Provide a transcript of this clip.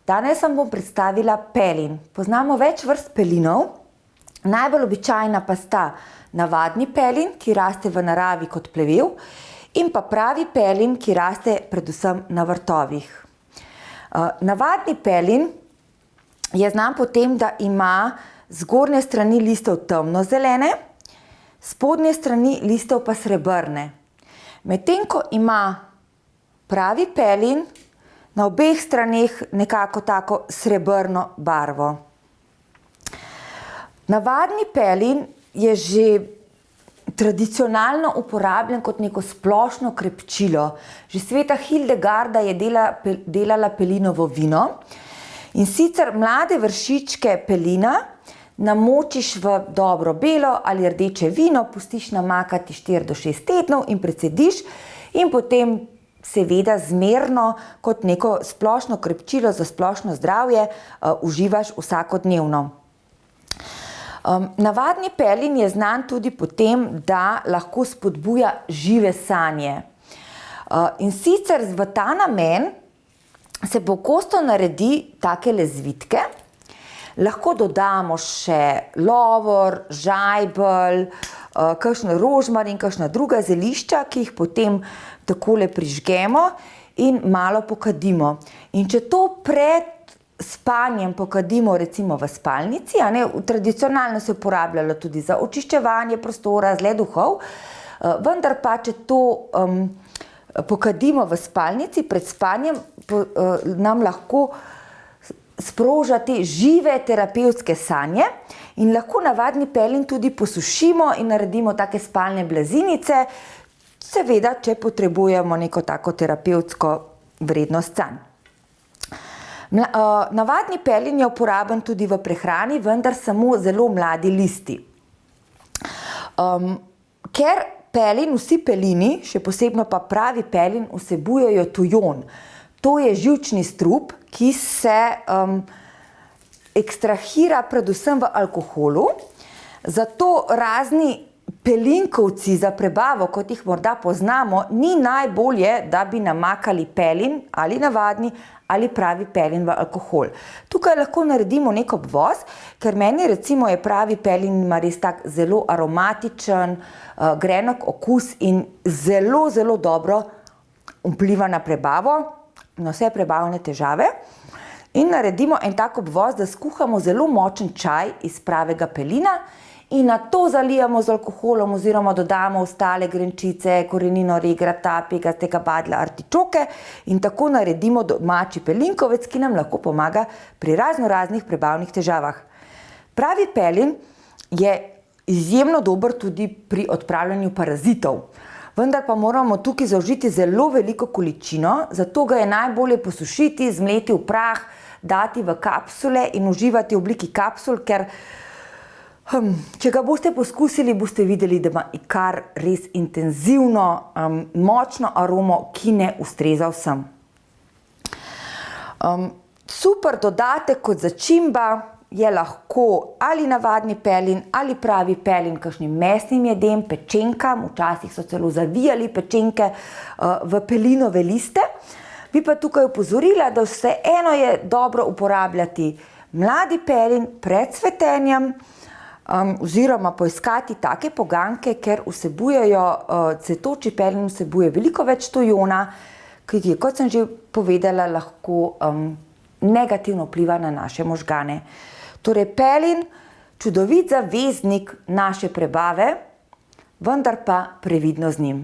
Danes vam bom predstavila pelin. Poznamo več vrst pelinov. Najbolj običajna pa sta navadni pelin, ki raste v naravi kot plevel, in pa pravi pelin, ki raste predvsem na vrtovih. Navadni pelin je znan po tem, da ima zgornje strani listov temnozelene, spodnje strani listov pa srebrne. Medtem ko ima pravi pelin na obeh straneh nekako tako srebrno barvo. Navadni pelin je že tradicionalno uporabljen kot neko splošno krepčilo. Že sveta Hildegarda je delala pelinovo vino. In sicer mlade vršičke pelina namočiš v dobro belo ali rdeče vino, pustiš namakati 4 do 6 tednov in precediš in potem seveda zmerno kot neko splošno krepčilo za splošno zdravje uživaš vsakodnevno. Navadni pelin je znan tudi po tem, da lahko spodbuja žive sanje. In sicer v ta namen se pogosto naredi takele zvitke. Lahko dodamo še lovor, žajbelj, kakšen rožmarin, kakšna druga zelišča, ki jih potem takole prižgemo in malo pokadimo. In če to pred spanjem pokadimo recimo v spalnici, tradicionalno se je uporabljalo tudi za očiščevanje prostora, zle duhov, vendar pa, če to pokadimo v spalnici pred spanjem, nam lahko sproža te žive terapevtske sanje in lahko navadni pelin tudi posušimo in naredimo take spalne blazinice, seveda, če potrebujemo neko tako terapevtsko vrednost sanj. Navadni pelin je uporaben tudi v prehrani, vendar samo zelo mladi listi. Ker pelin, vsi pelini, še posebno pa pravi pelin, vsebujejo tujon. To je živčni strup, ki se ekstrahira predvsem v alkoholu, zato razni pelinkovci za prebavo, kot jih morda poznamo, ni najbolje, da bi namakali pelin ali navadni ali pravi pelin v alkohol. Tukaj lahko naredimo nek obvoz, ker meni recimo je pravi pelin ima res tak zelo aromatičen, grenak okus in zelo, zelo dobro vpliva na prebavo, na vse prebavne težave. In naredimo en tak obvoz, da skuhamo zelo močen čaj iz pravega pelina in nato zalijamo z alkoholom oziroma dodamo ostale grenčice, korenino regrata, pegastega badlja, artičoke in tako naredimo domači pelinkovec, ki nam lahko pomaga pri raznih prebavnih težavah. Pravi pelin je izjemno dober tudi pri odpravljanju parazitov. Vendar pa moramo tukaj zaužiti zelo veliko količino, zato ga je najbolje posušiti, zmleti v prah, dati v kapsule in uživati v obliki kapsul, ker če ga boste poskusili, boste videli, da ima kar res intenzivno, močno aromo, ki ne ustreza vsem. Super dodatek kot začimba je lahko ali navadni pelin ali pravi pelin kakšnim mesnim jedem, pečenkam, včasih so celo zavijali pečenke v pelinove liste. Bi pa tukaj opozorila, da vseeno je dobro uporabljati mladi pelin pred cvetenjem oziroma poiskati take poganjke, ker vsebujejo, cvetoči pelin vsebuje veliko več tujona, ki je, kot sem že povedala, lahko negativno vpliva na naše možgane. Torej pelin, čudovit zaveznik naše prebave, vendar pa previdno z njim.